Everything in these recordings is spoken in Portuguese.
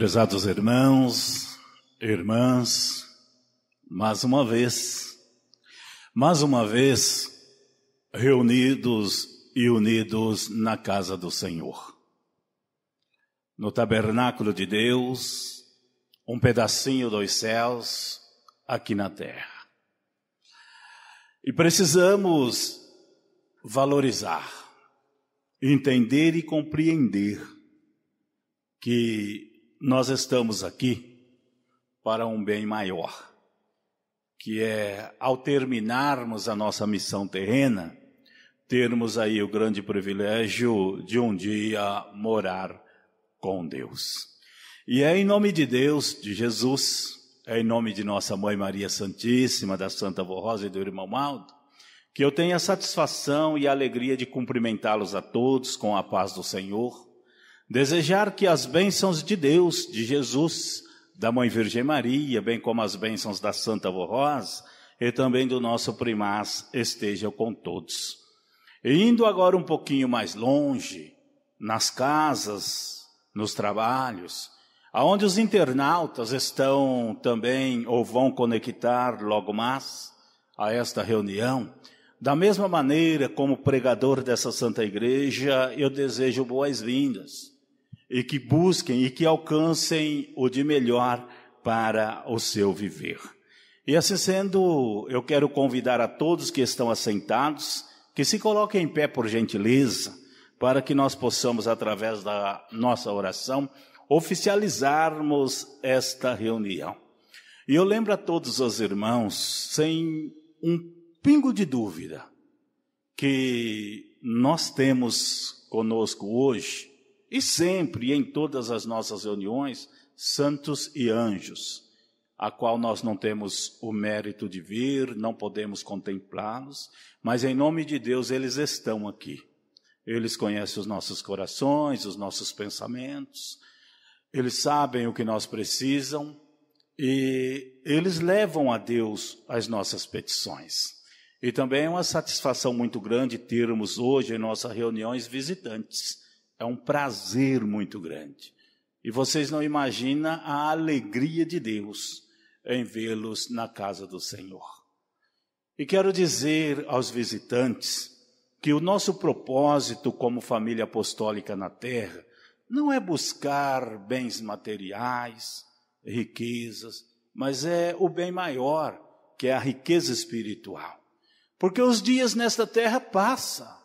Prezados irmãos, irmãs, mais uma vez, reunidos e unidos na casa do Senhor. No tabernáculo de Deus, um pedacinho dos céus aqui na terra. E precisamos valorizar, entender e compreender que nós estamos aqui para um bem maior, que é, ao terminarmos a nossa missão terrena, termos aí o grande privilégio de um dia morar com Deus. E é em nome de Deus, de Jesus, é em nome de nossa Mãe Maria Santíssima, da Santa Avó Rosa e do irmão Aldo, que eu tenho a satisfação e a alegria de cumprimentá-los a todos com a paz do Senhor, desejar que as bênçãos de Deus, de Jesus, da Mãe Virgem Maria, bem como as bênçãos da Santa Avó Rosa e também do nosso primaz estejam com todos. E indo agora um pouquinho mais longe, nas casas, nos trabalhos, aonde os internautas estão também ou vão conectar logo mais a esta reunião, da mesma maneira como pregador dessa Santa Igreja, eu desejo boas-vindas. E que busquem e que alcancem o de melhor para o seu viver. E assim sendo, eu quero convidar a todos que estão assentados, que se coloquem em pé por gentileza, para que nós possamos, através da nossa oração, oficializarmos esta reunião. E eu lembro a todos os irmãos, sem um pingo de dúvida, que nós temos conosco hoje, e sempre, em todas as nossas reuniões, santos e anjos, a qual nós não temos o mérito de vir, não podemos contemplá-los, mas em nome de Deus eles estão aqui. Eles conhecem os nossos corações, os nossos pensamentos, eles sabem o que nós precisamos e eles levam a Deus as nossas petições. E também é uma satisfação muito grande termos hoje em nossas reuniões visitantes. É um prazer muito grande. E vocês não imaginam a alegria de Deus em vê-los na casa do Senhor. E quero dizer aos visitantes que o nosso propósito como família apostólica na terra não é buscar bens materiais, riquezas, mas é o bem maior, que é a riqueza espiritual. Porque os dias nesta terra passam.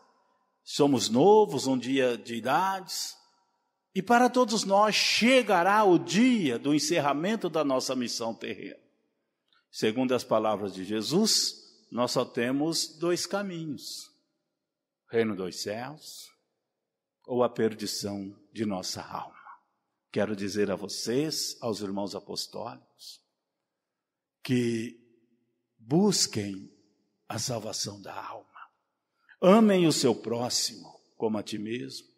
Somos novos, um dia de idades, e para todos nós chegará o dia do encerramento da nossa missão terrena. Segundo as palavras de Jesus, nós só temos dois caminhos: reino dos céus ou a perdição de nossa alma. Quero dizer a vocês, aos irmãos apostólicos, que busquem a salvação da alma. Amem o seu próximo como a ti mesmo.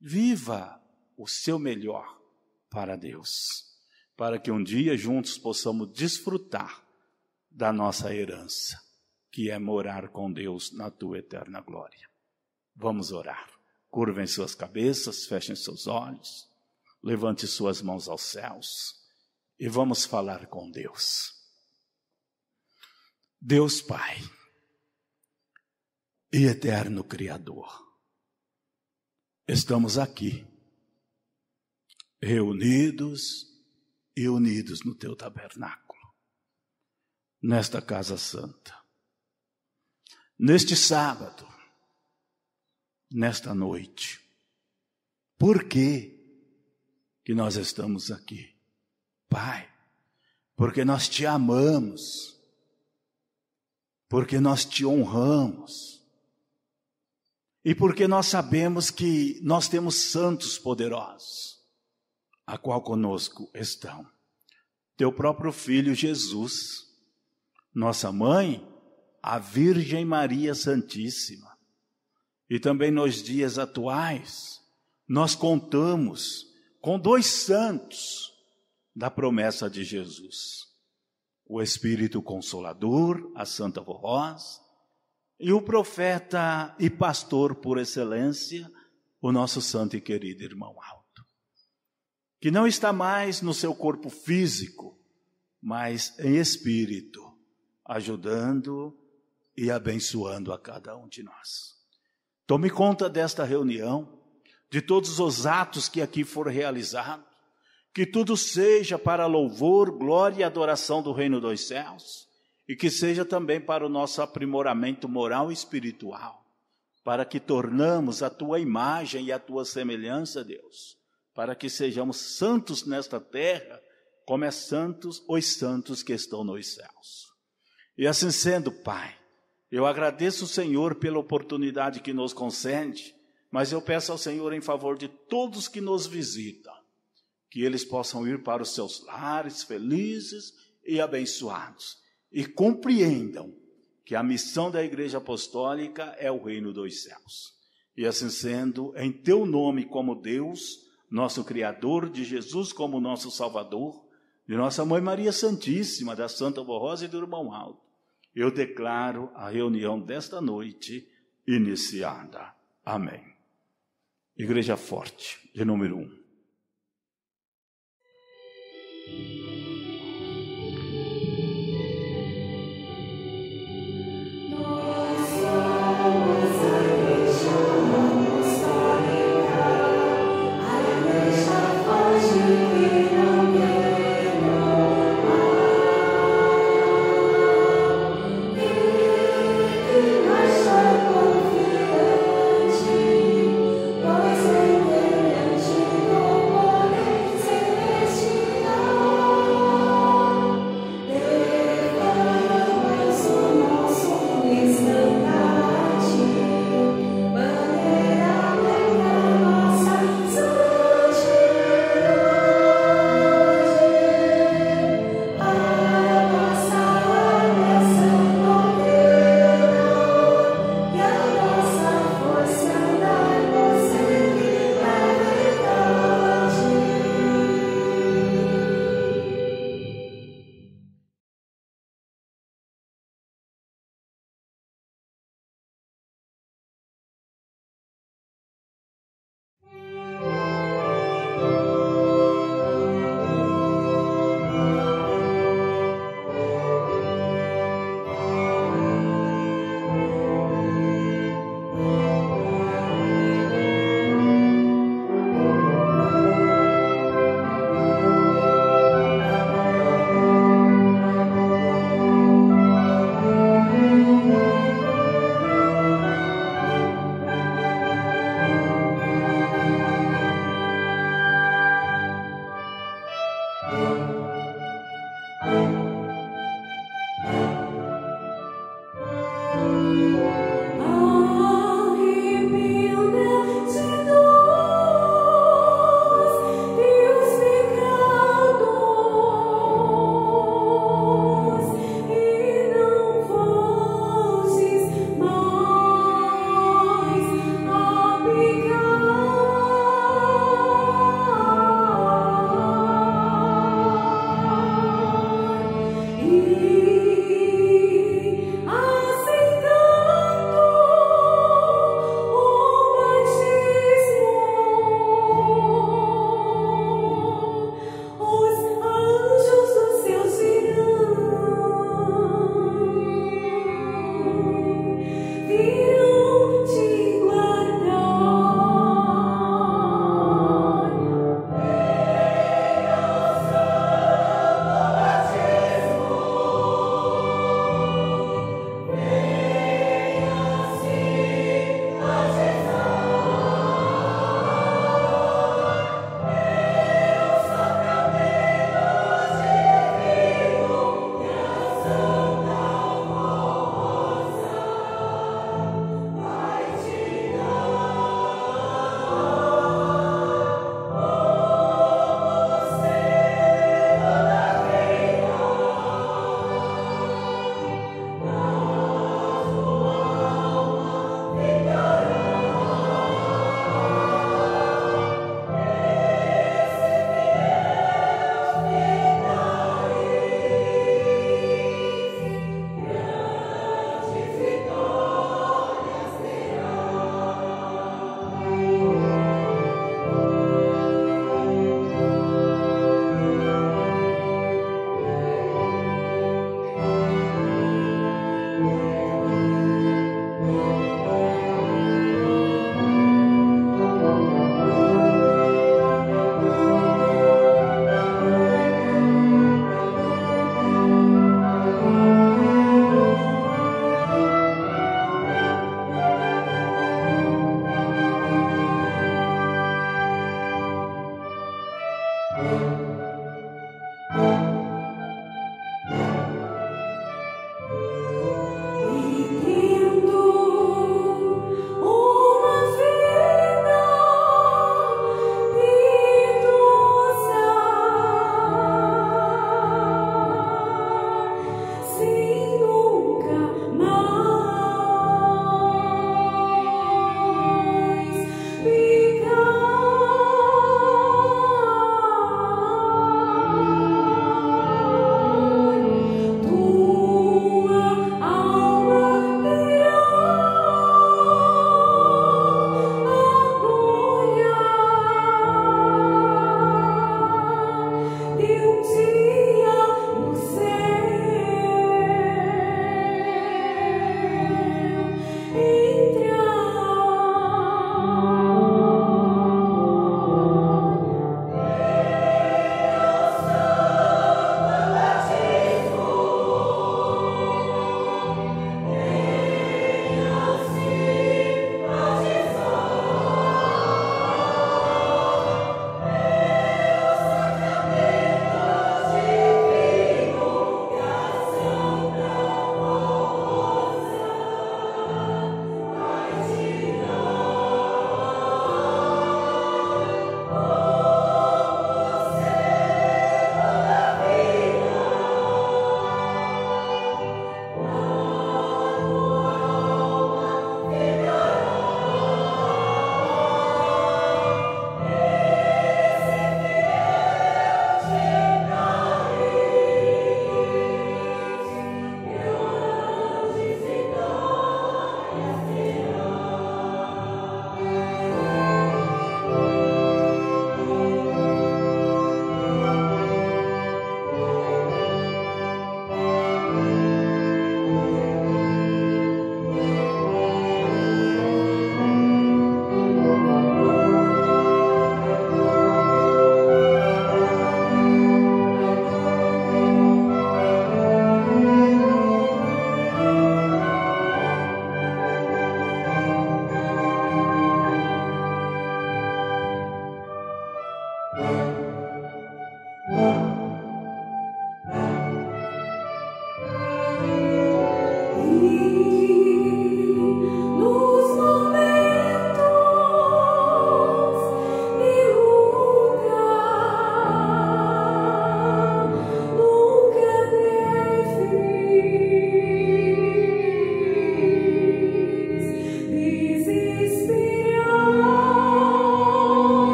Viva o seu melhor para Deus, para que um dia juntos possamos desfrutar da nossa herança, que é morar com Deus na tua eterna glória. Vamos orar. Curvem suas cabeças, fechem seus olhos, levante suas mãos aos céus e vamos falar com Deus. Deus Pai e eterno Criador, estamos aqui, reunidos e unidos no teu tabernáculo, nesta casa santa, neste sábado, nesta noite. Por que nós estamos aqui? Pai, porque nós te amamos, porque nós te honramos, e porque nós sabemos que nós temos santos poderosos, a qual conosco estão. Teu próprio Filho Jesus, nossa Mãe, a Virgem Maria Santíssima. E também nos dias atuais, nós contamos com dois santos da promessa de Jesus. O Espírito Consolador, a Santa Avó Rosa, e o profeta e pastor por excelência, o nosso santo e querido irmão Aldo. que não está mais no seu corpo físico, mas em espírito, ajudando e abençoando a cada um de nós. Tome conta desta reunião, de todos os atos que aqui foram realizados, que tudo seja para louvor, glória e adoração do reino dos céus, e que seja também para o nosso aprimoramento moral e espiritual, para que tornamos a tua imagem e a tua semelhança, Deus, para que sejamos santos nesta terra, como é santos os santos que estão nos céus. E assim sendo, Pai, eu agradeço o Senhor pela oportunidade que nos concede, mas eu peço ao Senhor em favor de todos que nos visitam, que eles possam ir para os seus lares felizes e abençoados, e compreendam que a missão da Igreja Apostólica é o reino dos céus. E assim sendo, em teu nome como Deus, nosso Criador, de Jesus como nosso Salvador, de nossa Mãe Maria Santíssima, da Santa Vó Rosa e do Irmão Aldo, eu declaro a reunião desta noite iniciada. Amém. Igreja Forte, de número 1. Celestial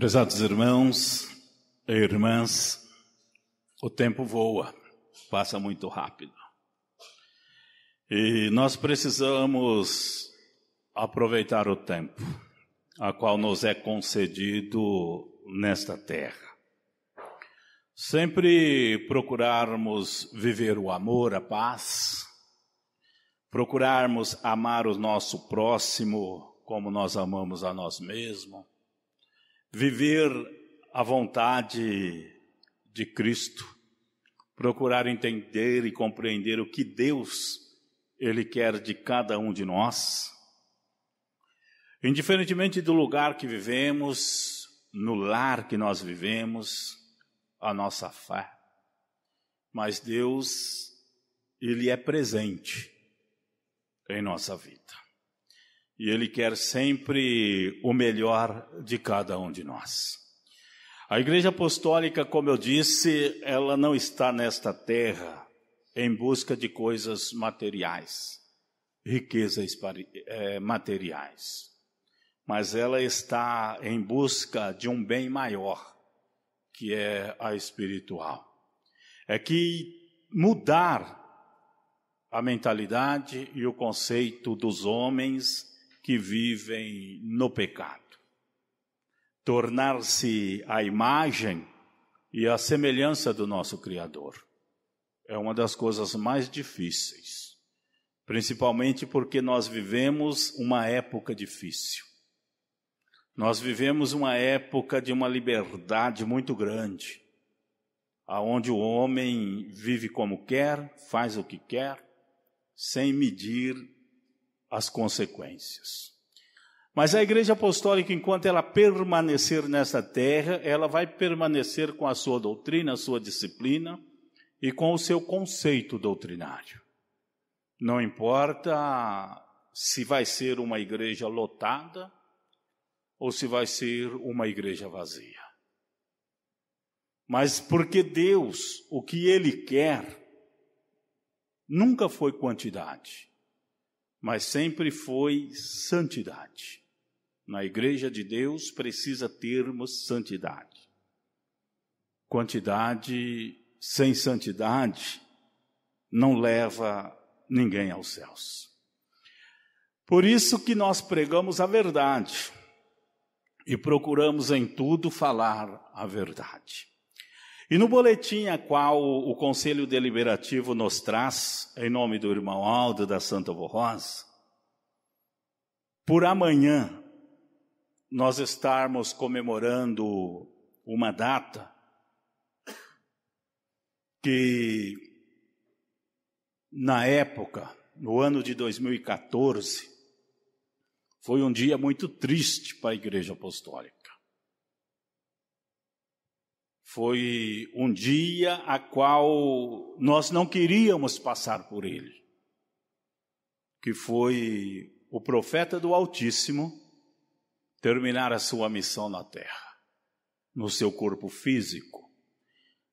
Prezados irmãos e irmãs, o tempo voa, passa muito rápido. E nós precisamos aproveitar o tempo, a qual nos é concedido nesta terra. Sempre procurarmos viver o amor, a paz, procurarmos amar o nosso próximo como nós amamos a nós mesmos, viver a vontade de Cristo, procurar entender e compreender o que Deus, Ele quer de cada um de nós. Indiferentemente do lugar que vivemos, no lar que nós vivemos, a nossa fé. Mas Deus, Ele é presente em nossa vida. E Ele quer sempre o melhor de cada um de nós. A Igreja Apostólica, como eu disse, ela não está nesta terra em busca de coisas materiais, riquezas materiais. Mas ela está em busca de um bem maior, que é a espiritual. É que mudar a mentalidade e o conceito dos homens que vivem no pecado. Tornar-se a imagem e a semelhança do nosso Criador. É uma das coisas mais difíceis. Principalmente porque nós vivemos uma época difícil. Nós vivemos uma época de uma liberdade muito grande. Onde o homem vive como quer, faz o que quer, sem medir as consequências. Mas a Igreja Apostólica, enquanto ela permanecer nessa terra, ela vai permanecer com a sua doutrina, a sua disciplina e com o seu conceito doutrinário. Não importa se vai ser uma igreja lotada ou se vai ser uma igreja vazia. Mas porque Deus, o que Ele quer, nunca foi quantidade, mas sempre foi santidade. Na igreja de Deus precisa termos santidade. Quantidade sem santidade não leva ninguém aos céus. Por isso que nós pregamos a verdade. e procuramos em tudo falar a verdade. E no boletim a qual o Conselho Deliberativo nos traz, em nome do irmão Aldo da Santa Rosa, por amanhã nós estarmos comemorando uma data que, na época, no ano de 2014, foi um dia muito triste para a Igreja Apostólica. Foi um dia a qual nós não queríamos passar por ele, que foi o profeta do Altíssimo terminar a sua missão na terra, no seu corpo físico,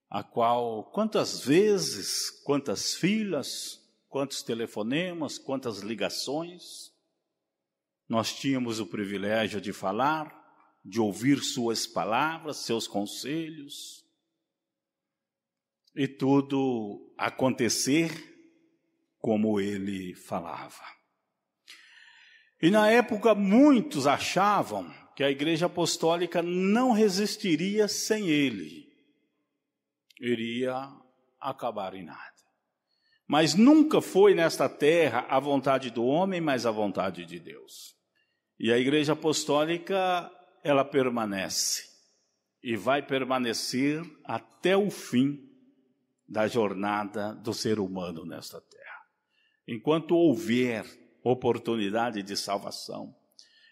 a qual quantas vezes, quantas filas, quantos telefonemas, quantas ligações, nós tínhamos o privilégio de falar, de ouvir suas palavras, seus conselhos, e tudo acontecer como ele falava. E na época muitos achavam que a Igreja Apostólica não resistiria sem ele, iria acabar em nada. Mas nunca foi nesta terra a vontade do homem, mas a vontade de Deus. E a Igreja Apostólica, ela permanece e vai permanecer até o fim da jornada do ser humano nesta terra. Enquanto houver oportunidade de salvação,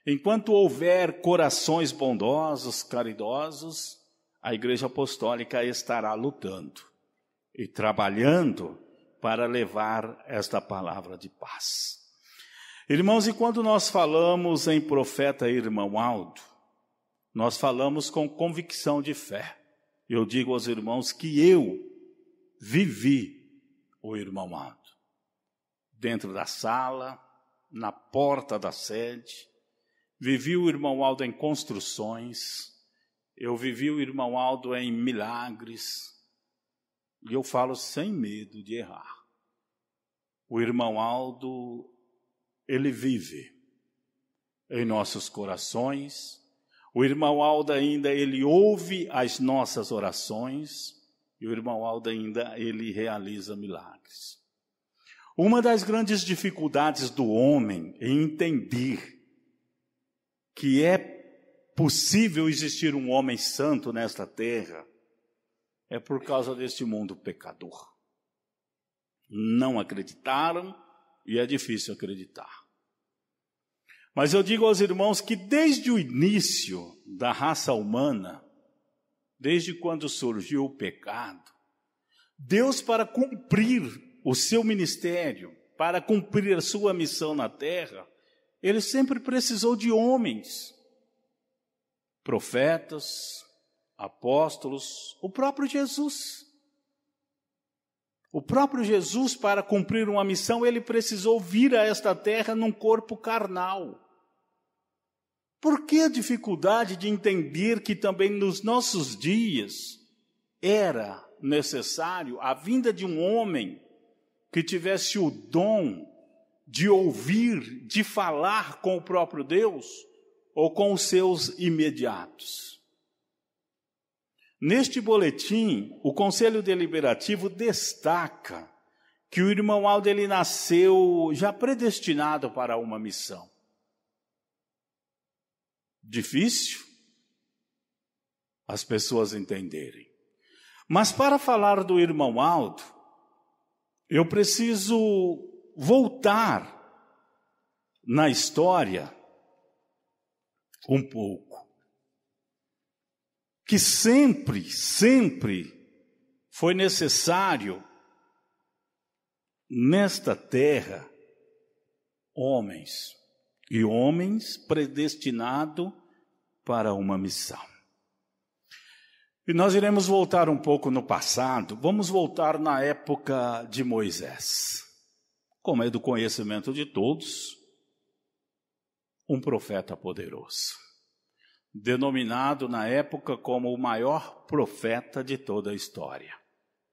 enquanto houver corações bondosos, caridosos, a Igreja Apostólica estará lutando e trabalhando para levar esta palavra de paz. Irmãos, e quando nós falamos em profeta irmão Aldo, nós falamos com convicção de fé. Eu digo aos irmãos que eu vivi o irmão Aldo. Dentro da sala, na porta da sede, vivi o irmão Aldo em construções, eu vivi o irmão Aldo em milagres, e eu falo sem medo de errar. O irmão Aldo, ele vive em nossos corações. O irmão Aldo ainda, ele ouve as nossas orações, e o irmão Aldo ainda, ele realiza milagres. Uma das grandes dificuldades do homem é entender que é possível existir um homem santo nesta terra, é por causa deste mundo pecador. Não acreditaram e é difícil acreditar. Mas eu digo aos irmãos que desde o início da raça humana, desde quando surgiu o pecado, Deus, para cumprir o seu ministério, para cumprir a sua missão na terra, ele sempre precisou de homens, profetas, apóstolos, o próprio Jesus. O próprio Jesus, para cumprir uma missão, ele precisou vir a esta terra num corpo carnal. Por que a dificuldade de entender que também nos nossos dias era necessário a vinda de um homem que tivesse o dom de ouvir, de falar com o próprio Deus ou com os seus imediatos? Neste boletim, o Conselho Deliberativo destaca que o irmão Aldo, ele nasceu já predestinado para uma missão. Difícil as pessoas entenderem. Mas para falar do irmão Aldo, eu preciso voltar na história um pouco. Que sempre foi necessário nesta terra homens, e homens predestinados para uma missão. E nós iremos voltar um pouco no passado, vamos voltar na época de Moisés. Como é do conhecimento de todos, um profeta poderoso, denominado na época como o maior profeta de toda a história,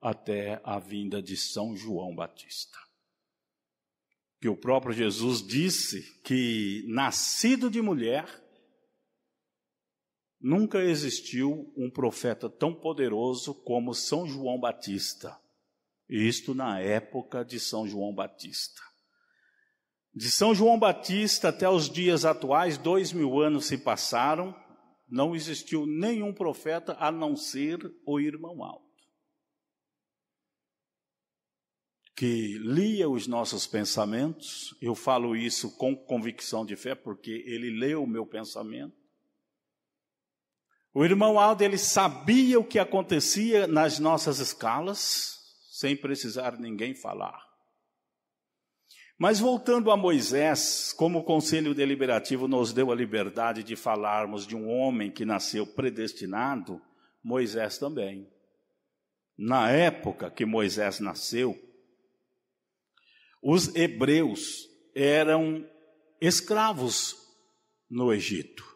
até a vinda de São João Batista. Que o próprio Jesus disse que, nascido de mulher, Nunca existiu um profeta tão poderoso como São João Batista. Isto na época de São João Batista. De São João Batista até os dias atuais, 2000 anos se passaram, não existiu nenhum profeta a não ser o irmão Alto, que lia os nossos pensamentos. Eu falo isso com convicção de fé, porque ele leu o meu pensamento. O irmão Aldo, ele sabia o que acontecia nas nossas escalas, sem precisar ninguém falar. Mas voltando a Moisés, como o Conselho Deliberativo nos deu a liberdade de falarmos de um homem que nasceu predestinado, Moisés também. Na época que Moisés nasceu, os hebreus eram escravos no Egito.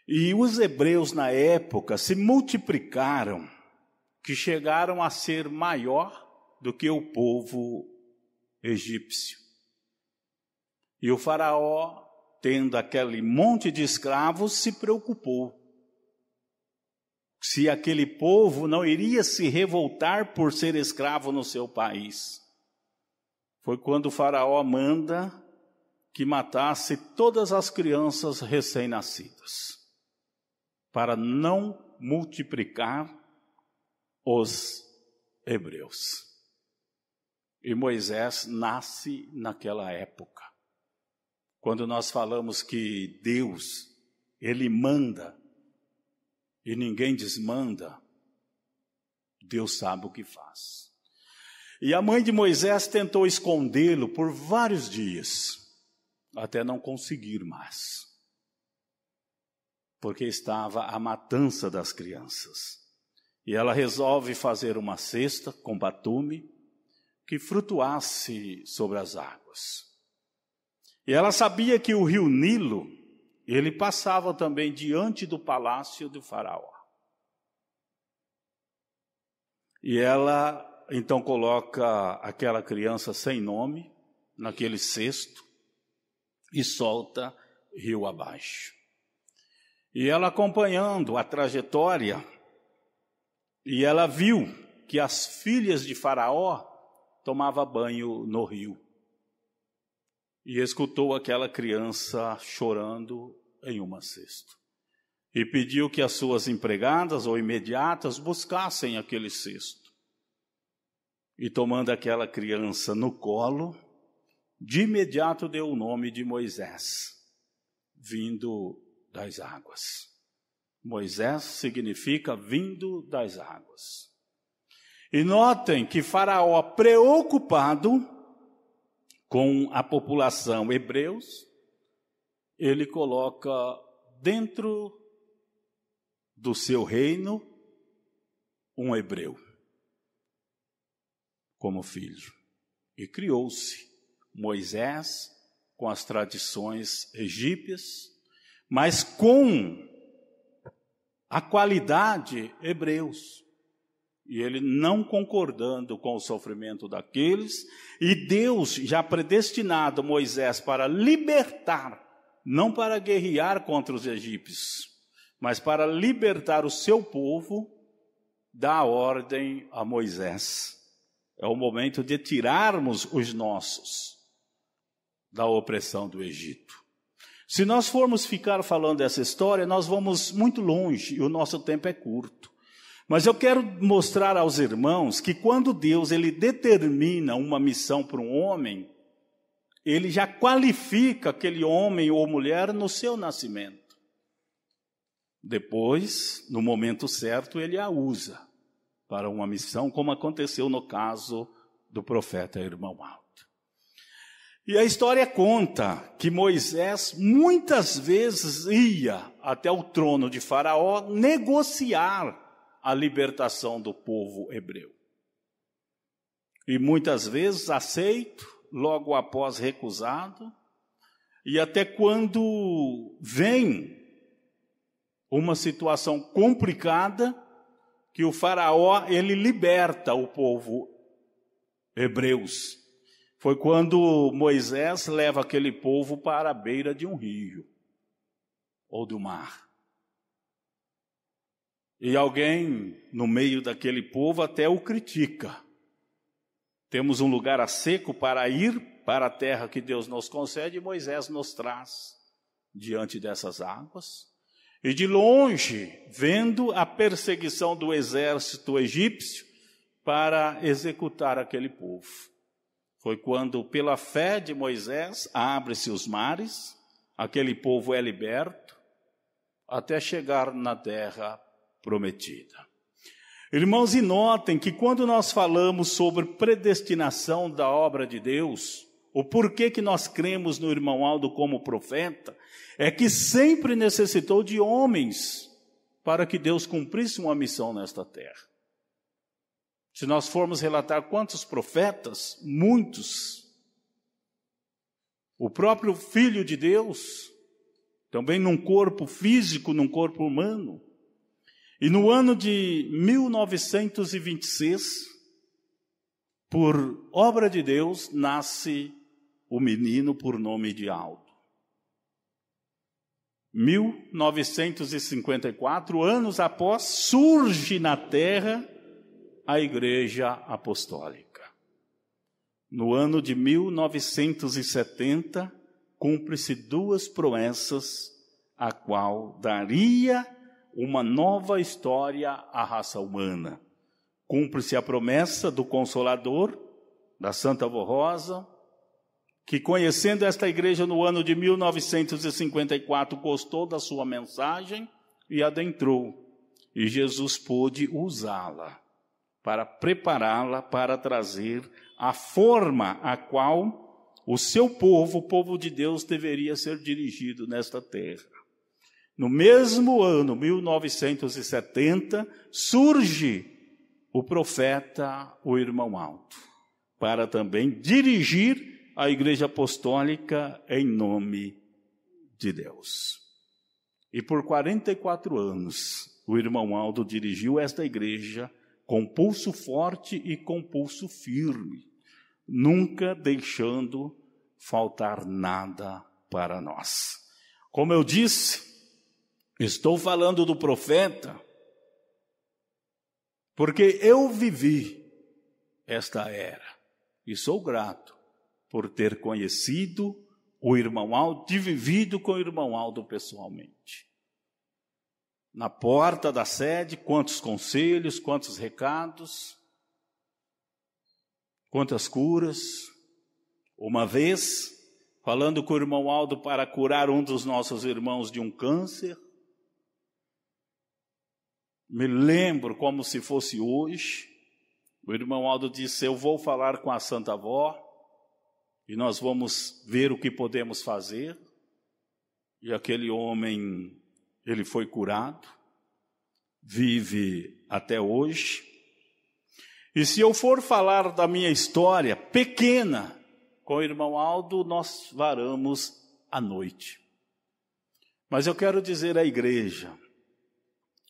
E os hebreus na época se multiplicaram, que chegaram a ser maior do que o povo egípcio. E o faraó, tendo aquele monte de escravos, se preocupou se aquele povo não iria se revoltar por ser escravo no seu país. Foi quando o faraó manda que matasse todas as crianças recém-nascidas, para não multiplicar os hebreus. E Moisés nasce naquela época. Quando nós falamos que Deus, Ele manda e ninguém desmanda, Deus sabe o que faz. E a mãe de Moisés tentou escondê-lo por vários dias, até não conseguir mais, porque estava a matança das crianças. E ela resolve fazer uma cesta com batume que flutuasse sobre as águas. E ela sabia que o rio Nilo, ele passava também diante do palácio do faraó. E ela então coloca aquela criança sem nome naquele cesto e solta rio abaixo. E ela acompanhando a trajetória, e ela viu que as filhas de Faraó tomavam banho no rio. E escutou aquela criança chorando em uma cesta. E pediu que as suas empregadas ou imediatas buscassem aquele cesto. E tomando aquela criança no colo, de imediato deu o nome de Moisés, vindo das águas. Moisés significa vindo das águas. E notem que Faraó, preocupado com a população hebreus, ele coloca dentro do seu reino um hebreu como filho. E criou-se Moisés com as tradições egípcias, mas com a qualidade hebreus. E ele não concordando com o sofrimento daqueles, e Deus já predestinado Moisés para libertar, não para guerrear contra os egípcios, mas para libertar o seu povo, dá ordem a Moisés. É o momento de tirarmos os nossos da opressão do Egito. Se nós formos ficar falando dessa história, nós vamos muito longe e o nosso tempo é curto. Mas eu quero mostrar aos irmãos que quando Deus ele determina uma missão para um homem, ele já qualifica aquele homem ou mulher no seu nascimento. Depois, no momento certo, ele a usa para uma missão, como aconteceu no caso do profeta irmão Alto. E a história conta que Moisés muitas vezes ia até o trono de Faraó negociar a libertação do povo hebreu. E muitas vezes aceito, logo após recusado, e até quando vem uma situação complicada, que o faraó, ele liberta o povo hebreus. Foi quando Moisés leva aquele povo para a beira de um rio. ou do mar. E alguém no meio daquele povo até o critica. Temos um lugar a seco para ir para a terra que Deus nos concede, e Moisés nos traz diante dessas águas. E de longe, vendo a perseguição do exército egípcio para executar aquele povo. Foi quando, pela fé de Moisés, abre-se os mares, aquele povo é liberto, até chegar na terra prometida. Irmãos, e notem que quando nós falamos sobre predestinação da obra de Deus, o porquê que nós cremos no irmão Aldo como profeta, é que sempre necessitou de homens para que Deus cumprisse uma missão nesta terra. Se nós formos relatar quantos profetas, muitos. O próprio Filho de Deus, também num corpo físico, num corpo humano. E no ano de 1926, por obra de Deus, nasce o menino por nome de Aldo. 1954, anos após, surge na terra a Igreja Apostólica. No ano de 1970, cumpre-se duas promessas, a qual daria uma nova história à raça humana. Cumpre-se a promessa do Consolador, da Santa Avó Rosa, que conhecendo esta igreja no ano de 1954, gostou da sua mensagem e adentrou. E Jesus pôde usá-la para prepará-la para trazer a forma a qual o seu povo, o povo de Deus, deveria ser dirigido nesta terra. No mesmo ano, 1970, surge o profeta, o irmão Aldo, para também dirigir a Igreja Apostólica em nome de Deus. E por 44 anos, o irmão Aldo dirigiu esta igreja com pulso forte e com pulso firme, nunca deixando faltar nada para nós. Como eu disse, estou falando do profeta, porque eu vivi esta era e sou grato por ter conhecido o irmão Aldo e vivido com o irmão Aldo pessoalmente. Na porta da sede, quantos conselhos, quantos recados, quantas curas. Uma vez, falando com o irmão Aldo para curar um dos nossos irmãos de um câncer, me lembro como se fosse hoje, o irmão Aldo disse: eu vou falar com a Santa Avó, e nós vamos ver o que podemos fazer. E aquele homem, ele foi curado, vive até hoje. E se eu for falar da minha história pequena com o irmão Aldo, nós varamos a noite. Mas eu quero dizer à igreja,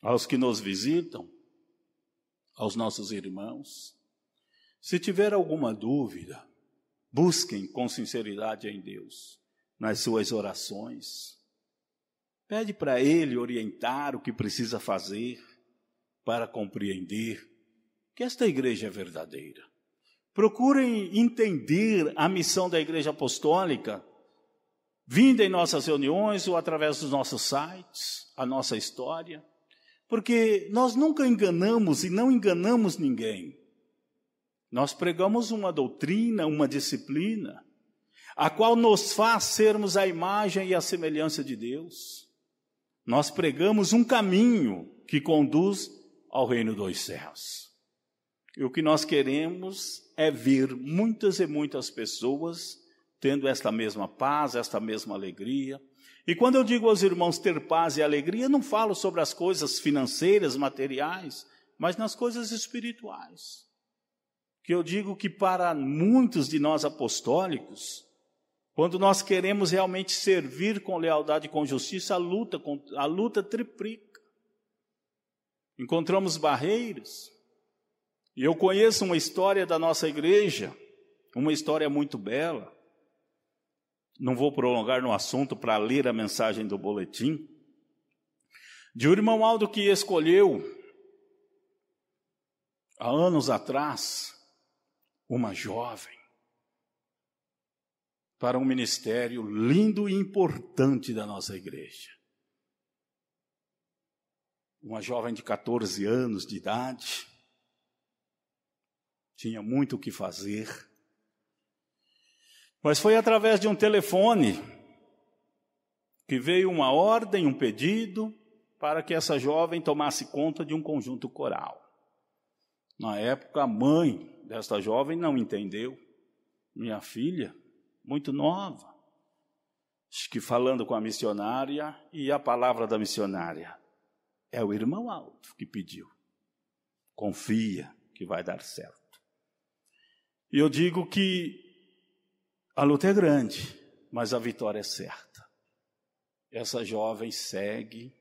aos que nos visitam, aos nossos irmãos, se tiver alguma dúvida, busquem com sinceridade em Deus, nas suas orações. Pede para Ele orientar o que precisa fazer para compreender que esta igreja é verdadeira. Procurem entender a missão da Igreja Apostólica, vindo em nossas reuniões ou através dos nossos sites, a nossa história, porque nós nunca enganamos e não enganamos ninguém. Nós pregamos uma doutrina, uma disciplina, a qual nos faz sermos a imagem e a semelhança de Deus. Nós pregamos um caminho que conduz ao reino dos céus. E o que nós queremos é ver muitas e muitas pessoas tendo esta mesma paz, esta mesma alegria. E quando eu digo aos irmãos ter paz e alegria, não falo sobre as coisas financeiras, materiais, mas nas coisas espirituais. Que eu digo que para muitos de nós apostólicos, quando nós queremos realmente servir com lealdade e com justiça, a luta triplica. Encontramos barreiras. E eu conheço uma história da nossa igreja, uma história muito bela. Não vou prolongar no assunto para ler a mensagem do boletim, De um irmão Aldo que escolheu, há anos atrás, uma jovem para um ministério lindo e importante da nossa igreja. Uma jovem de 14 anos de idade, tinha muito o que fazer, mas foi através de um telefone que veio uma ordem, um pedido, para que essa jovem tomasse conta de um conjunto coral. Na época, a mãe desta jovem não entendeu. Minha filha, muito nova, acho que falando com a missionária, e a palavra da missionária: é o irmão Aldo que pediu. Confia que vai dar certo. E eu digo que a luta é grande, mas a vitória é certa. Essa jovem segue,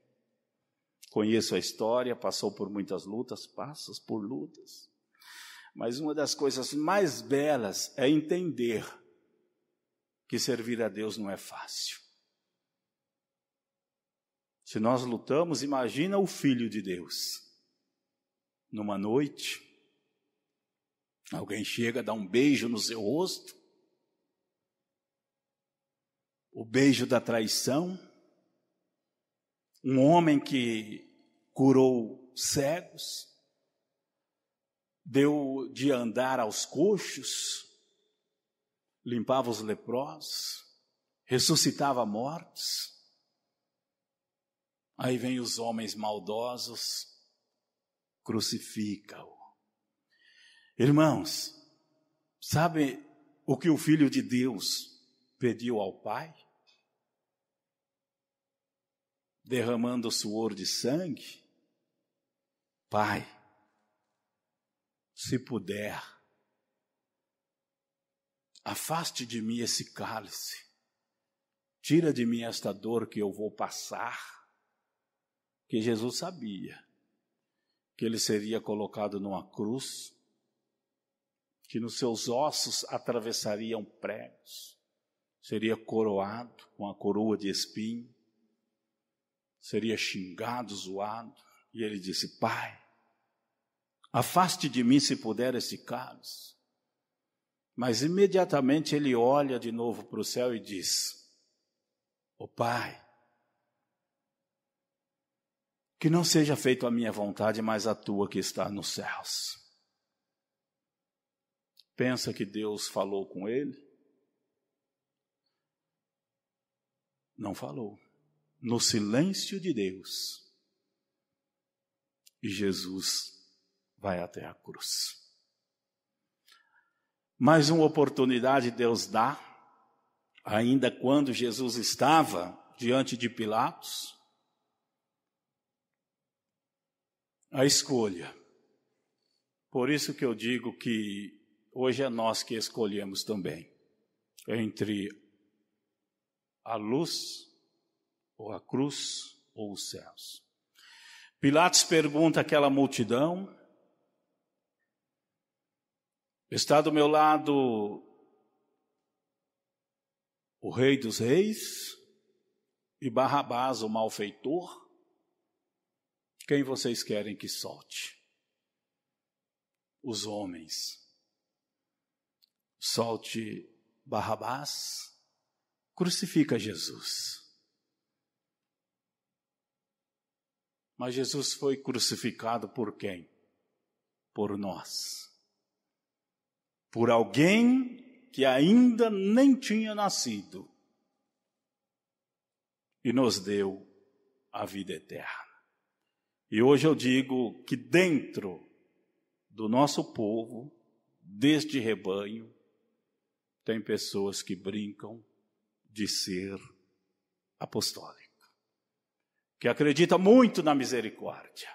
conheço a história, passou por muitas lutas, passas por lutas. Mas uma das coisas mais belas é entender que servir a Deus não é fácil. Se nós lutamos, imagina o Filho de Deus. Numa noite, alguém chega, dá um beijo no seu rosto, o beijo da traição, um homem que curou cegos, deu de andar aos coxos, limpava os leprosos, ressuscitava mortos. Aí vem os homens maldosos, crucificam-o. Irmãos, sabe o que o Filho de Deus pediu ao Pai? Derramando suor de sangue: Pai, se puder, afaste de mim esse cálice, tira de mim esta dor que eu vou passar. Que Jesus sabia que ele seria colocado numa cruz, que nos seus ossos atravessariam pregos, seria coroado com a coroa de espinho, seria xingado, zoado. E ele disse: Pai, afaste de mim, se puder, esse cálice. Mas imediatamente ele olha de novo para o céu e diz: Ó Pai, que não seja feita a minha vontade, mas a tua que está nos céus. Pensa que Deus falou com ele? Não falou. No silêncio de Deus, e Jesus vai até a cruz. Mais uma oportunidade Deus dá, ainda quando Jesus estava diante de Pilatos, a escolha. Por isso que eu digo que hoje é nós que escolhemos também, entre a luz ou a cruz ou os céus. Pilatos pergunta àquela multidão: está do meu lado o Rei dos Reis e Barrabás, o malfeitor? Quem vocês querem que solte? Os homens. Solte Barrabás, crucifica Jesus. Mas Jesus foi crucificado por quem? Por nós. Por alguém que ainda nem tinha nascido e nos deu a vida eterna. E hoje eu digo que dentro do nosso povo, deste rebanho, tem pessoas que brincam de ser apostólico, que acredita muito na misericórdia.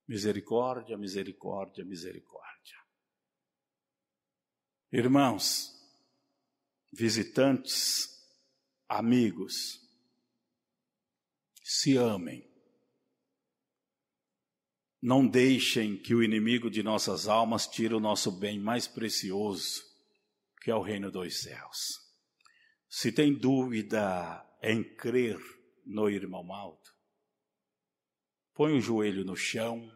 Misericórdia, misericórdia, misericórdia. Irmãos, visitantes, amigos, se amem. Não deixem que o inimigo de nossas almas tire o nosso bem mais precioso, que é o reino dos céus. Se tem dúvida em crer no irmão Aldo, põe o joelho no chão,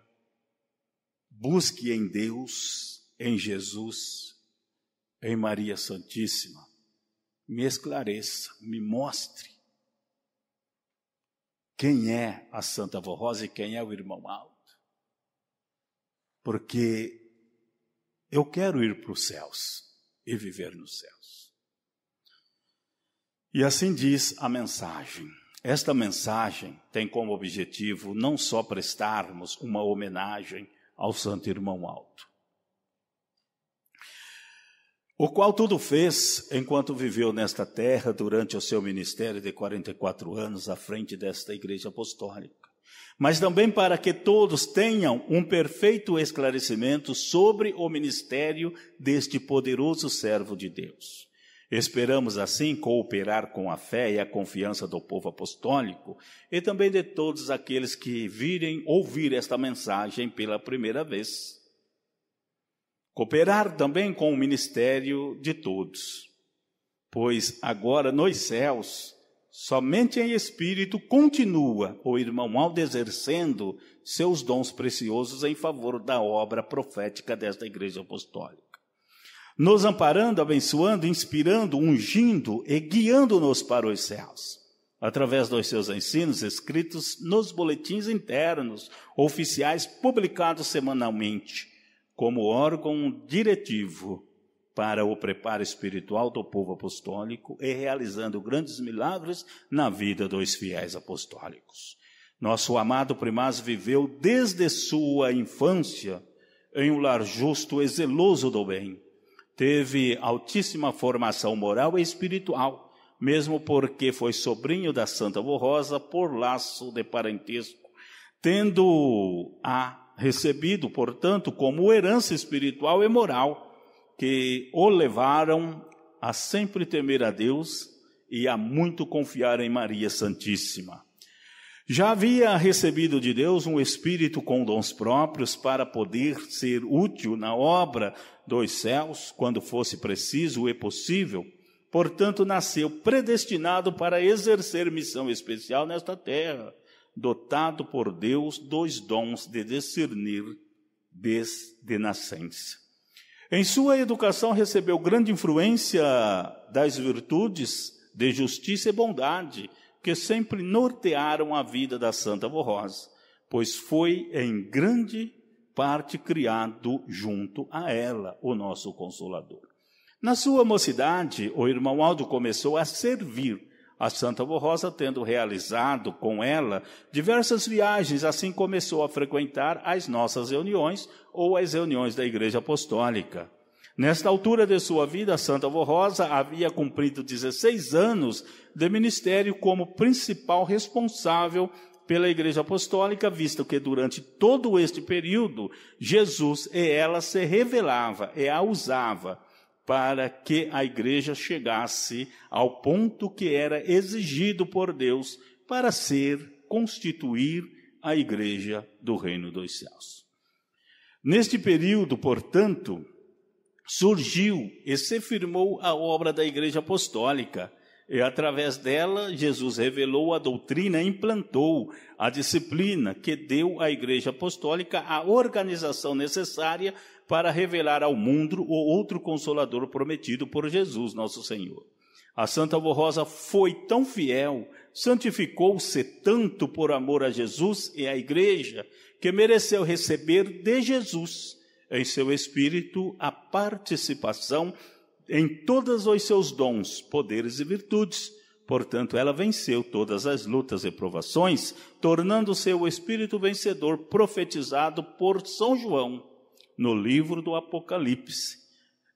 busque em Deus, em Jesus, em Maria Santíssima, me esclareça, me mostre quem é a Santa Avó Rosa e quem é o irmão Aldo. Porque eu quero ir para os céus e viver nos céus. E assim diz a mensagem. Esta mensagem tem como objetivo não só prestarmos uma homenagem ao Santo Irmão Aldo, o qual tudo fez enquanto viveu nesta terra durante o seu ministério de 44 anos à frente desta igreja apostólica, mas também para que todos tenham um perfeito esclarecimento sobre o ministério deste poderoso servo de Deus. Esperamos assim cooperar com a fé e a confiança do povo apostólico e também de todos aqueles que virem ouvir esta mensagem pela primeira vez. Cooperar também com o ministério de todos, pois agora nos céus, somente em espírito continua o irmão Aldo exercendo seus dons preciosos em favor da obra profética desta igreja apostólica, nos amparando, abençoando, inspirando, ungindo e guiando-nos para os céus, através dos seus ensinos escritos nos boletins internos, oficiais publicados semanalmente, como órgão diretivo para o preparo espiritual do povo apostólico e realizando grandes milagres na vida dos fiéis apostólicos. Nosso amado primaz viveu desde sua infância em um lar justo e zeloso do bem. Teve altíssima formação moral e espiritual, mesmo porque foi sobrinho da Santa Avó Rosa por laço de parentesco, tendo-a recebido, portanto, como herança espiritual e moral, que o levaram a sempre temer a Deus e a muito confiar em Maria Santíssima. Já havia recebido de Deus um espírito com dons próprios para poder ser útil na obra dos céus, quando fosse preciso e possível. Portanto, nasceu predestinado para exercer missão especial nesta terra, dotado por Deus dos dons de discernir desde nascença. Em sua educação recebeu grande influência das virtudes de justiça e bondade, que sempre nortearam a vida da Santa Avó Rosa, pois foi em grande parte criado junto a ela, o nosso Consolador. Na sua mocidade, o irmão Aldo começou a servir a Santa Avó Rosa, tendo realizado com ela diversas viagens, assim começou a frequentar as nossas reuniões ou as reuniões da Igreja Apostólica. Nesta altura de sua vida, a Santa Avó Rosa havia cumprido 16 anos de ministério como principal responsável pela Igreja Apostólica, visto que durante todo este período, Jesus e ela se revelava e a usava para que a igreja chegasse ao ponto que era exigido por Deus para constituir a igreja do reino dos céus. Neste período, portanto, surgiu e se firmou a obra da Igreja Apostólica, e através dela Jesus revelou a doutrina, implantou a disciplina que deu à Igreja Apostólica a organização necessária para revelar ao mundo o outro Consolador prometido por Jesus, nosso Senhor. A Santa Avó Rosa foi tão fiel, santificou-se tanto por amor a Jesus e à Igreja, que mereceu receber de Jesus, em seu espírito, a participação em todos os seus dons, poderes e virtudes. Portanto, ela venceu todas as lutas e provações, tornando-se o espírito vencedor profetizado por São João no livro do Apocalipse.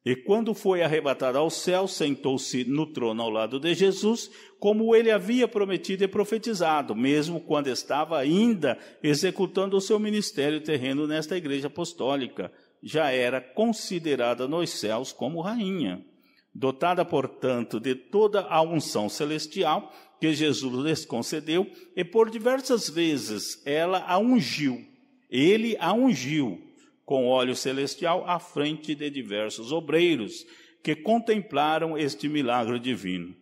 E quando foi arrebatada ao céu, sentou-se no trono ao lado de Jesus, como ele havia prometido e profetizado, mesmo quando estava ainda executando o seu ministério terreno nesta igreja apostólica. Já era considerada nos céus como rainha, dotada, portanto, de toda a unção celestial que Jesus lhes concedeu, e por diversas vezes ela a ungiu, ele a ungiu com óleo celestial à frente de diversos obreiros que contemplaram este milagre divino.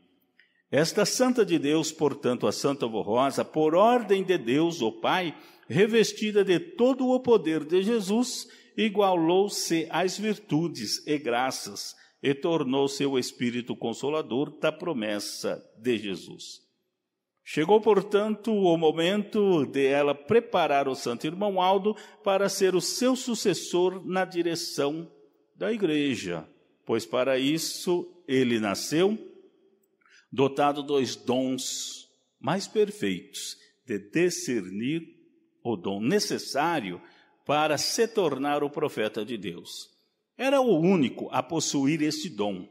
Esta santa de Deus, portanto, a Santa Avó Rosa, por ordem de Deus, o Pai, revestida de todo o poder de Jesus, igualou-se às virtudes e graças e tornou-se o Espírito Consolador da promessa de Jesus. Chegou, portanto, o momento de ela preparar o santo irmão Aldo para ser o seu sucessor na direção da igreja, pois para isso ele nasceu dotado dos dons mais perfeitos de discernir o dom necessário para se tornar o profeta de Deus. Era o único a possuir este dom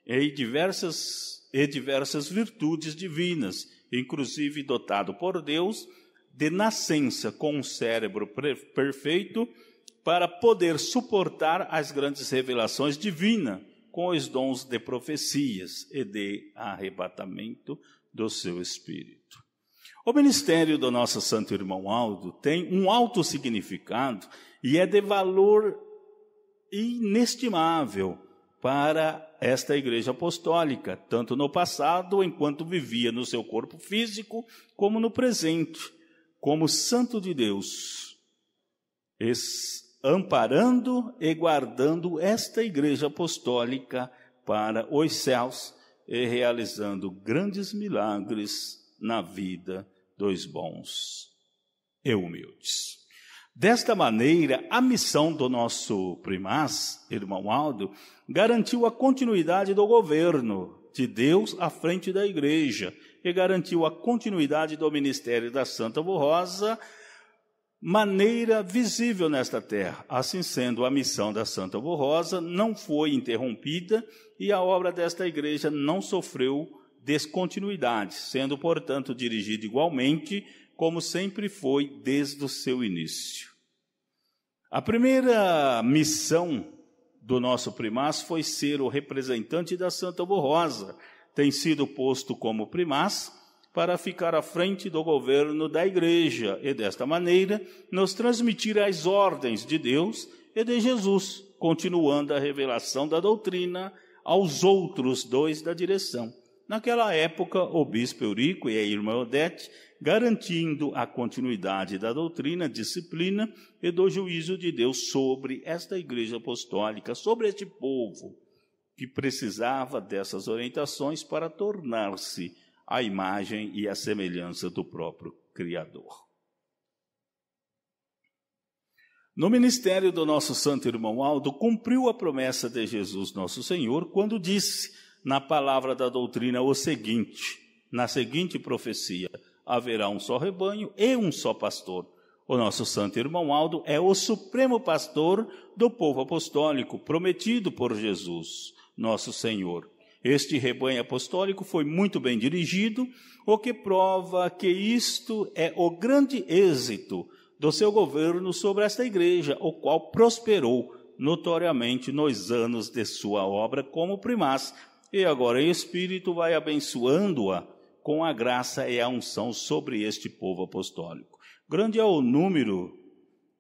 e diversas virtudes divinas, inclusive dotado por Deus de nascença com um cérebro perfeito para poder suportar as grandes revelações divinas com os dons de profecias e de arrebatamento do seu espírito. O ministério do nosso santo irmão Aldo tem um alto significado e é de valor inestimável para esta igreja apostólica, tanto no passado, enquanto vivia no seu corpo físico, como no presente, como santo de Deus, amparando e guardando esta igreja apostólica para os céus e realizando grandes milagres na vida dos bons e humildes. Desta maneira, a missão do nosso primaz, irmão Aldo, garantiu a continuidade do governo de Deus à frente da igreja e garantiu a continuidade do ministério da Santa Rosa, maneira visível nesta terra. Assim sendo, a missão da Santa Rosa não foi interrompida e a obra desta igreja não sofreu descontinuidade, sendo, portanto, dirigida igualmente como sempre foi desde o seu início. A primeira missão do nosso primaz foi ser o representante da Santa Rosa. Tem sido posto como primaz para ficar à frente do governo da igreja e, desta maneira, nos transmitir as ordens de Deus e de Jesus, continuando a revelação da doutrina aos outros dois da direção. Naquela época, o bispo Eurico e a irmã Odete, garantindo a continuidade da doutrina, disciplina e do juízo de Deus sobre esta igreja apostólica, sobre este povo que precisava dessas orientações para tornar-se a imagem e a semelhança do próprio Criador. No ministério do nosso santo irmão Aldo, cumpriu a promessa de Jesus nosso Senhor, quando disse na palavra da doutrina o seguinte, na seguinte profecia: haverá um só rebanho e um só pastor. O nosso santo irmão Aldo é o supremo pastor do povo apostólico, prometido por Jesus, nosso Senhor. Este rebanho apostólico foi muito bem dirigido, o que prova que isto é o grande êxito do seu governo sobre esta igreja, o qual prosperou notoriamente nos anos de sua obra como primaz, e agora em espírito vai abençoando-a com a graça e a unção sobre este povo apostólico. Grande é o número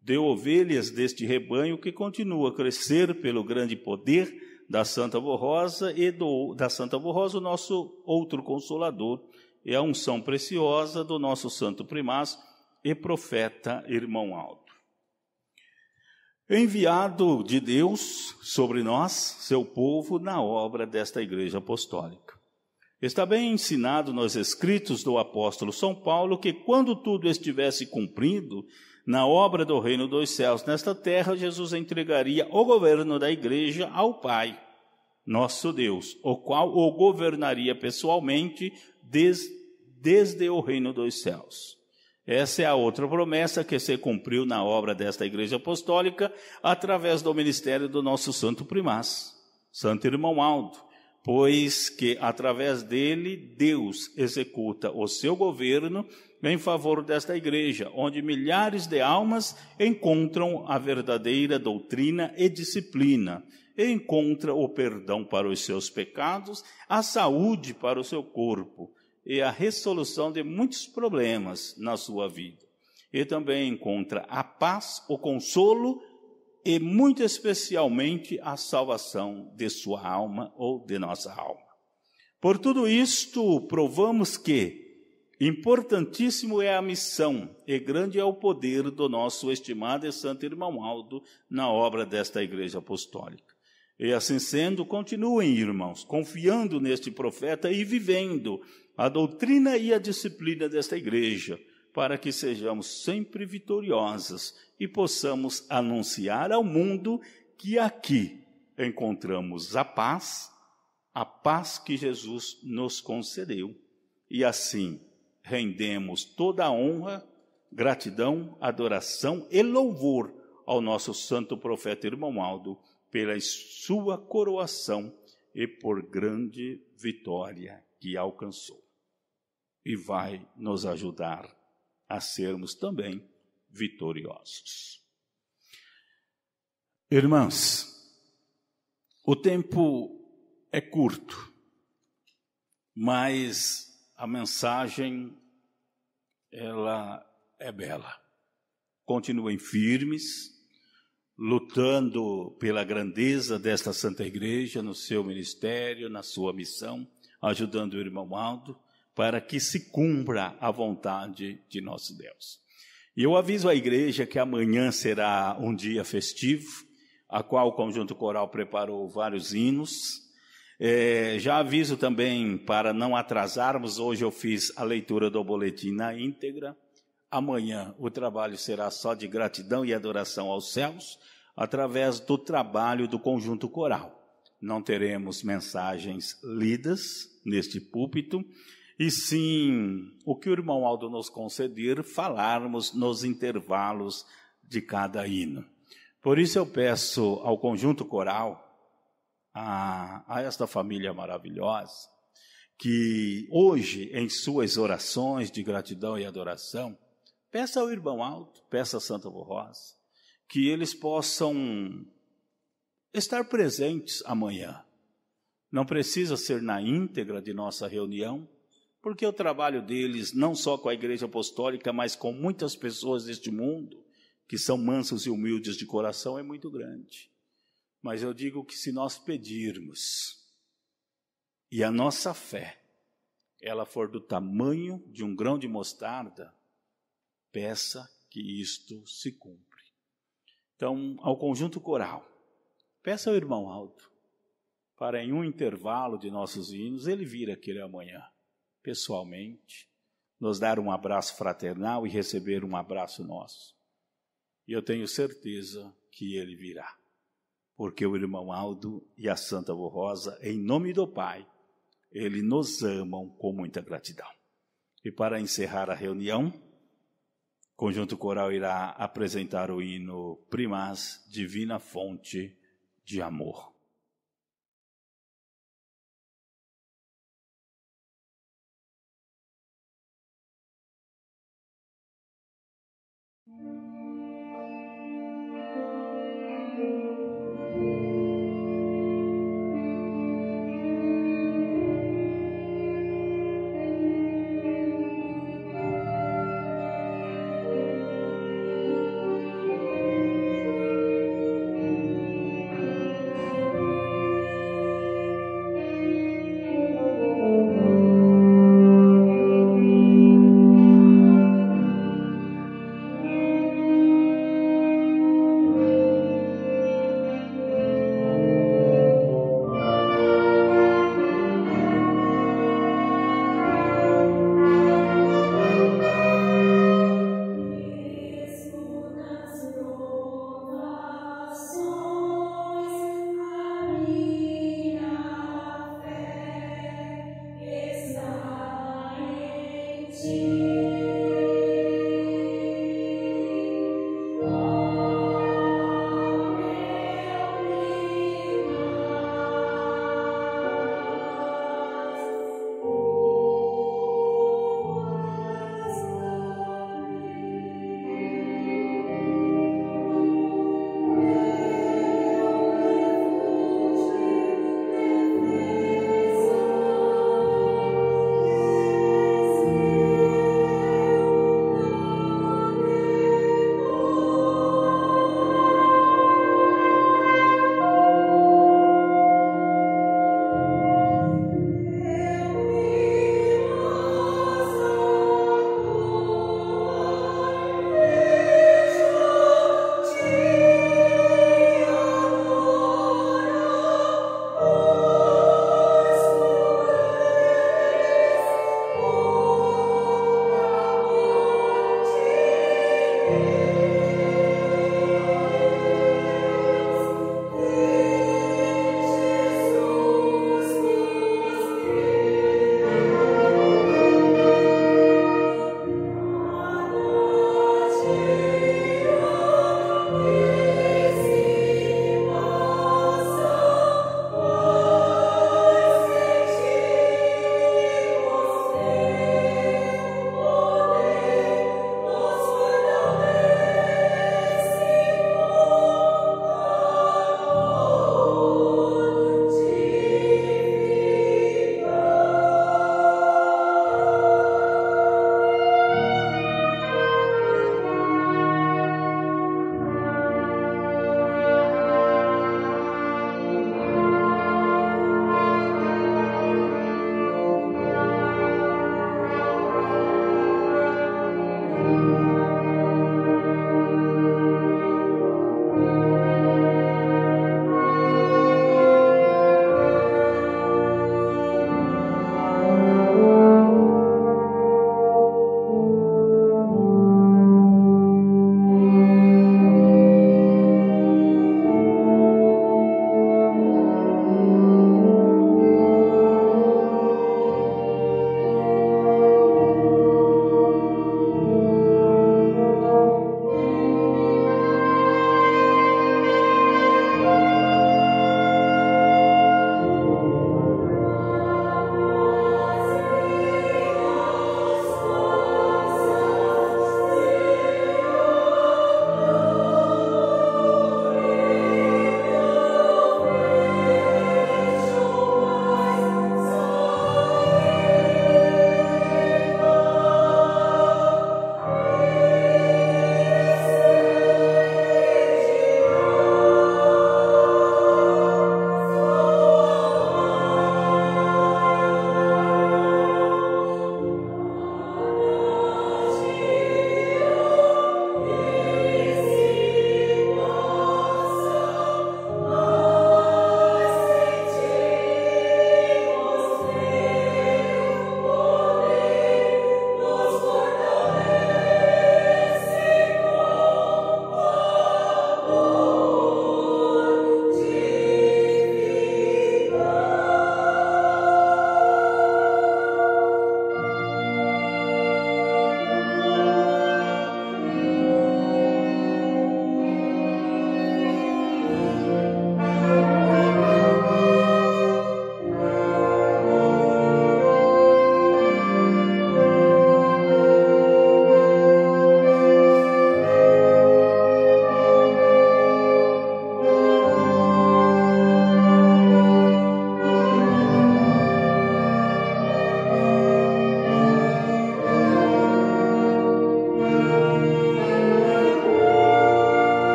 de ovelhas deste rebanho que continua a crescer pelo grande poder da Santa Rosa e da Santa Rosa, o nosso outro consolador, e a unção preciosa do nosso santo primaz e profeta irmão Aldo. Enviado de Deus sobre nós, seu povo, na obra desta igreja apostólica. Está bem ensinado nos escritos do apóstolo São Paulo que quando tudo estivesse cumprido na obra do reino dos céus nesta terra, Jesus entregaria o governo da igreja ao Pai, nosso Deus, o qual o governaria pessoalmente desde o reino dos céus. Essa é a outra promessa que se cumpriu na obra desta igreja apostólica através do ministério do nosso santo primaz, santo irmão Aldo, pois que através dele Deus executa o seu governo em favor desta igreja, onde milhares de almas encontram a verdadeira doutrina e disciplina, e encontra o perdão para os seus pecados, a saúde para o seu corpo, e a resolução de muitos problemas na sua vida. E também encontra a paz, o consolo e, muito especialmente, a salvação de sua alma ou de nossa alma. Por tudo isto, provamos que Importantíssimo é a missão e grande é o poder do nosso estimado e santo irmão Aldo na obra desta Igreja Apostólica. E assim sendo, continuem, irmãos, confiando neste profeta e vivendo a doutrina e a disciplina desta igreja, para que sejamos sempre vitoriosas e possamos anunciar ao mundo que aqui encontramos a paz que Jesus nos concedeu. E assim rendemos toda a honra, gratidão, adoração e louvor ao nosso santo profeta irmão Aldo pela sua coroação e por grande vitória que alcançou. E vai nos ajudar a sermos também vitoriosos. Irmãs, o tempo é curto, mas a mensagem, ela é bela. Continuem firmes, lutando pela grandeza desta Santa Igreja, no seu ministério, na sua missão, ajudando o irmão Aldo, para que se cumpra a vontade de nosso Deus. E eu aviso à igreja que amanhã será um dia festivo, a qual o Conjunto Coral preparou vários hinos. Já aviso também, para não atrasarmos, hoje eu fiz a leitura do boletim na íntegra. Amanhã o trabalho será só de gratidão e adoração aos céus, através do trabalho do Conjunto Coral. Não teremos mensagens lidas neste púlpito, e sim, o que o irmão Aldo nos conceder, falarmos nos intervalos de cada hino. Por isso eu peço ao Conjunto Coral, a esta família maravilhosa, que hoje, em suas orações de gratidão e adoração, peça ao irmão Aldo, peça a Santa Rosa, que eles possam estar presentes amanhã. Não precisa ser na íntegra de nossa reunião, porque o trabalho deles, não só com a Igreja Apostólica, mas com muitas pessoas deste mundo, que são mansos e humildes de coração, é muito grande. Mas eu digo que se nós pedirmos, e a nossa fé, ela for do tamanho de um grão de mostarda, peça que isto se cumpre. Então, ao Conjunto Coral, peça ao irmão Aldo, para em um intervalo de nossos hinos, ele vir aqui amanhã, pessoalmente, nos dar um abraço fraternal e receber um abraço nosso. E eu tenho certeza que ele virá, porque o irmão Aldo e a Santa Rosa, em nome do Pai, eles nos amam com muita gratidão. E para encerrar a reunião, o Conjunto Coral irá apresentar o hino Primaz, Divina Fonte de Amor.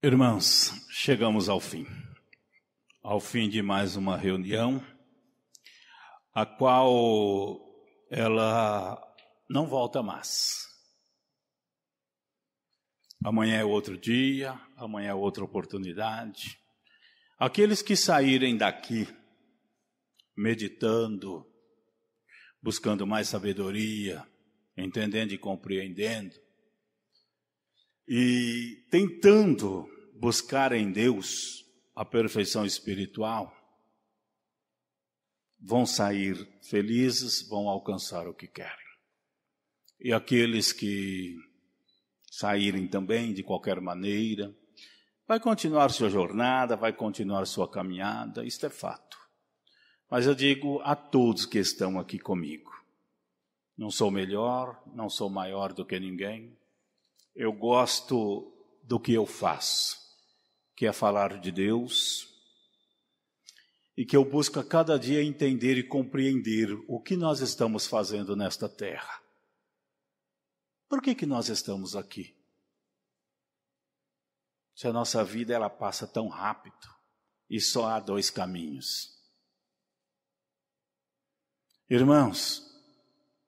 Irmãos, chegamos ao fim de mais uma reunião, a qual ela não volta mais. Amanhã é outro dia, amanhã é outra oportunidade. Aqueles que saírem daqui meditando, buscando mais sabedoria, entendendo e compreendendo, e tentando buscar em Deus a perfeição espiritual, vão sair felizes, vão alcançar o que querem. E aqueles que saírem também de qualquer maneira, vai continuar sua jornada, vai continuar sua caminhada, isto é fato. Mas eu digo a todos que estão aqui comigo, não sou melhor, não sou maior do que ninguém, eu gosto do que eu faço, que é falar de Deus, e que eu busco a cada dia entender e compreender o que nós estamos fazendo nesta terra. Por que nós estamos aqui? Se a nossa vida ela passa tão rápido e só há 2 caminhos. Irmãos,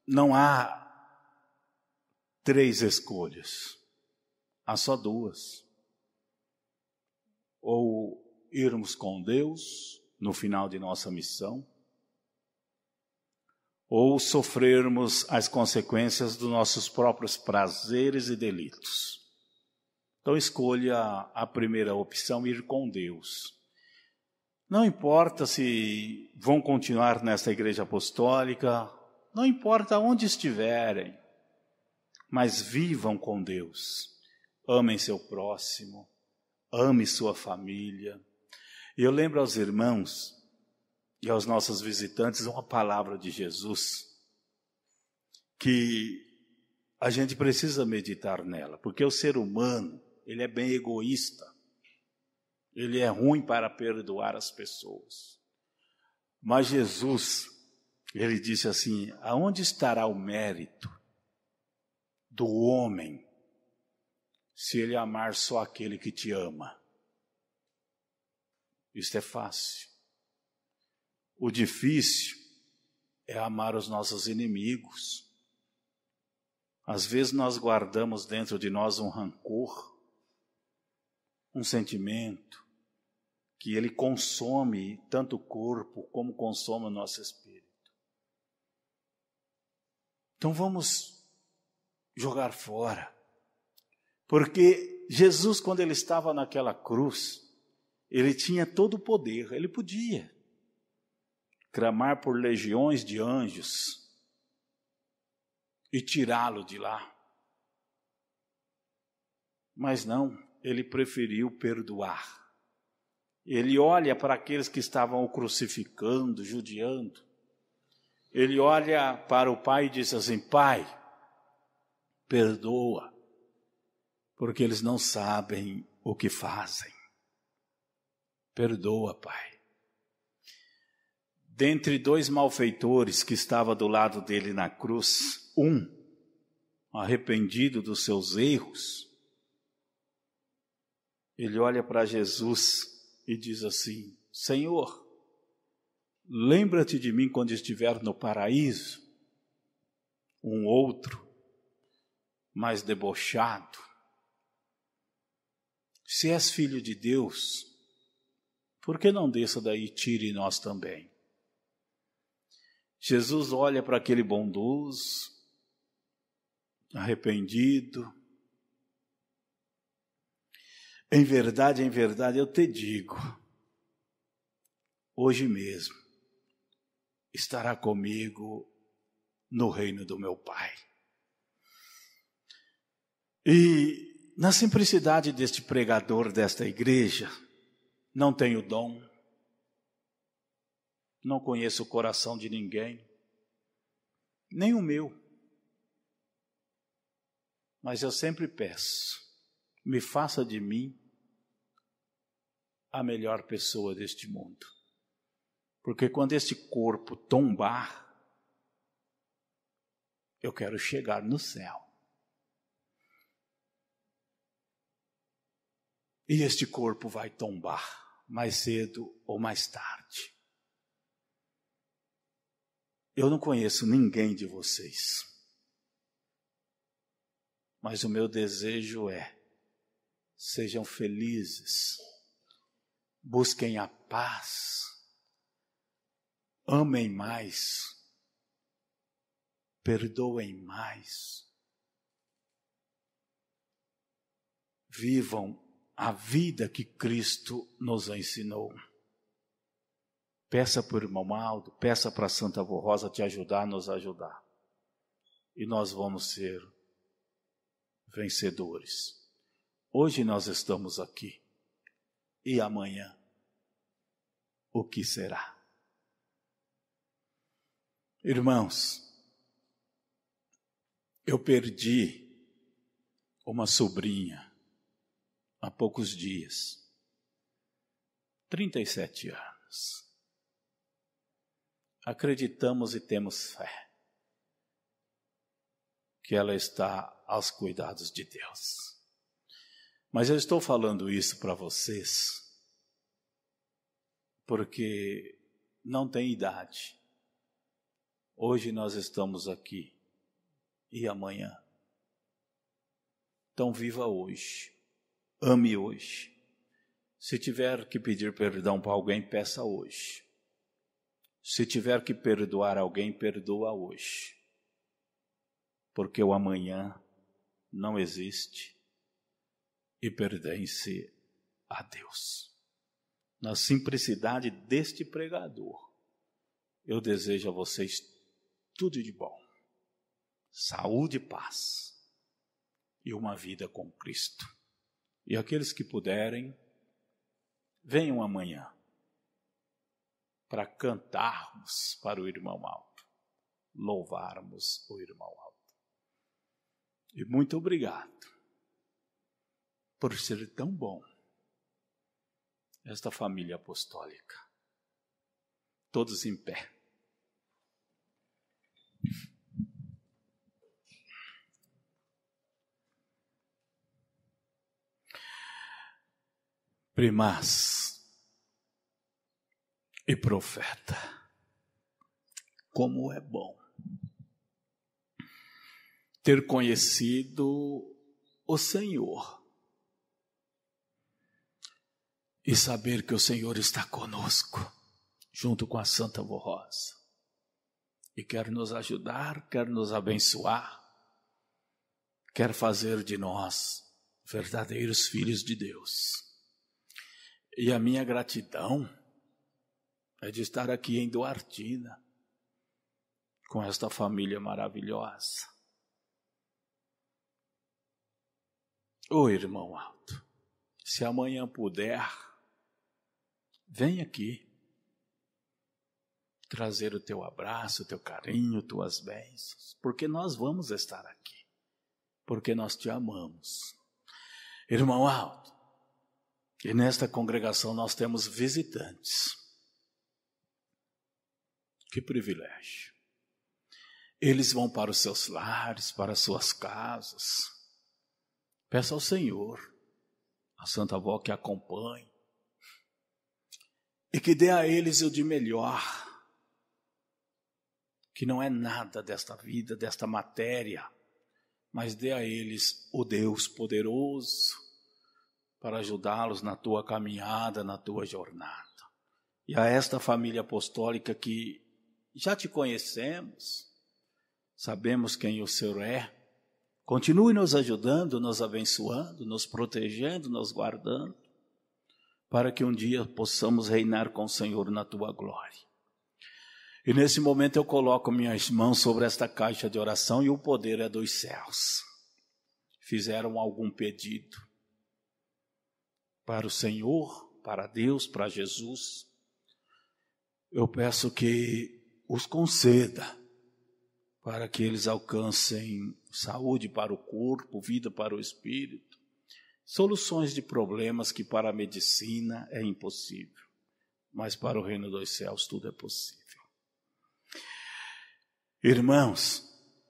não há 3 escolhas, há só 2. Ou irmos com Deus no final de nossa missão, ou sofrermos as consequências dos nossos próprios prazeres e delitos. Então escolha a primeira opção, ir com Deus. Não importa se vão continuar nesta igreja apostólica, não importa onde estiverem, mas vivam com Deus. Amem seu próximo, ame sua família. E eu lembro aos irmãos e aos nossos visitantes uma palavra de Jesus, que a gente precisa meditar nela, porque o ser humano, ele é bem egoísta, ele é ruim para perdoar as pessoas. Mas Jesus, ele disse assim, aonde estará o mérito do homem se ele amar só aquele que te ama? Isso é fácil. O difícil é amar os nossos inimigos. Às vezes nós guardamos dentro de nós um rancor, um sentimento, que ele consome tanto o corpo como consome o nosso espírito. Então vamos jogar fora. Porque Jesus, quando ele estava naquela cruz, ele tinha todo o poder, ele podia clamar por legiões de anjos e tirá-lo de lá. Mas não, ele preferiu perdoar. Ele olha para aqueles que estavam o crucificando, judiando. Ele olha para o Pai e diz assim, Pai, perdoa, porque eles não sabem o que fazem. Perdoa, Pai. Dentre 2 malfeitores que estavam do lado dele na cruz, um, arrependido dos seus erros, ele olha para Jesus e diz assim, Senhor, lembra-te de mim quando estiver no paraíso. Um outro, mais debochado, se és filho de Deus, por que não desça daí e tire nós também? Jesus olha para aquele bondoso, arrependido. Em verdade, eu te digo, hoje mesmo estará comigo no reino do meu Pai. E na simplicidade deste pregador desta igreja, não tenho dom, não conheço o coração de ninguém, nem o meu. Mas eu sempre peço, me faça de mim a melhor pessoa deste mundo. Porque quando este corpo tombar, eu quero chegar no céu. E este corpo vai tombar, mais cedo ou mais tarde. Eu não conheço ninguém de vocês, mas o meu desejo é: sejam felizes, busquem a paz, amem mais, perdoem mais, vivam a vida que Cristo nos ensinou. Peça para o irmão Aldo, peça para a Santa Avó Rosa te ajudar, nos ajudar. E nós vamos ser vencedores. Hoje nós estamos aqui. E amanhã, o que será? Irmãos, eu perdi uma sobrinha há poucos dias, 37 anos. Acreditamos e temos fé que ela está aos cuidados de Deus. Mas eu estou falando isso para vocês porque não tem idade. Hoje nós estamos aqui e amanhã. Então viva hoje, ame hoje. Se tiver que pedir perdão para alguém, peça hoje. Se tiver que perdoar alguém, perdoa hoje. Porque o amanhã não existe e pertence a Deus. Na simplicidade deste pregador, eu desejo a vocês tudo de bom. Saúde e paz. E uma vida com Cristo. E aqueles que puderem, venham amanhã para cantarmos para o irmão Aldo, louvarmos o irmão Aldo. E muito obrigado por ser tão bom esta família apostólica. Todos em pé. Primaz e profeta, como é bom ter conhecido o Senhor e saber que o Senhor está conosco, junto com a Santa Avó Rosa, e quer nos ajudar, quer nos abençoar, quer fazer de nós verdadeiros filhos de Deus. E a minha gratidão é de estar aqui em Duartina, com esta família maravilhosa. Ô irmão Aldo, se amanhã puder, vem aqui trazer o teu abraço, o teu carinho, tuas bênçãos, porque nós vamos estar aqui, porque nós te amamos. Irmão Aldo, e nesta congregação nós temos visitantes. Que privilégio. Eles vão para os seus lares, para as suas casas. Peça ao Senhor, a Santa Avó que acompanhe, e que dê a eles o de melhor, que não é nada desta vida, desta matéria, mas dê a eles o Deus poderoso para ajudá-los na tua caminhada, na tua jornada. E a esta família apostólica que já te conhecemos, sabemos quem o Senhor é, continue nos ajudando, nos abençoando, nos protegendo, nos guardando, para que um dia possamos reinar com o Senhor na tua glória. E nesse momento eu coloco minhas mãos sobre esta caixa de oração e o poder é dos céus. Fizeram algum pedido para o Senhor, para Deus, para Jesus, eu peço que os conceda, para que eles alcancem saúde para o corpo, vida para o espírito, soluções de problemas que para a medicina é impossível, mas para o reino dos céus tudo é possível. Irmãos,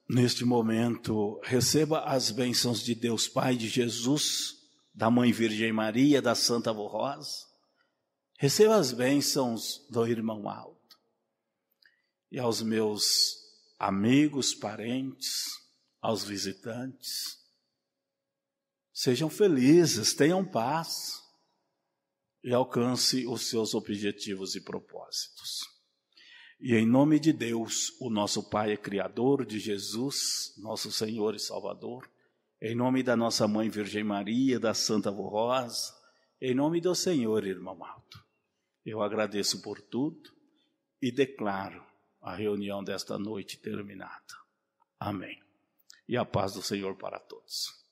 neste momento, receba as bênçãos de Deus Pai, de Jesus, da Mãe Virgem Maria, da Santa Avó Rosa. Receba as bênçãos do irmão Aldo. E aos meus amigos, parentes, aos visitantes, sejam felizes, tenham paz e alcance os seus objetivos e propósitos. E em nome de Deus, o nosso Pai Criador, de Jesus, nosso Senhor e Salvador, em nome da nossa Mãe Virgem Maria, da Santa Avó Rosa, em nome do Senhor, irmão Aldo, eu agradeço por tudo e declaro a reunião desta noite terminada. Amém. E a paz do Senhor para todos.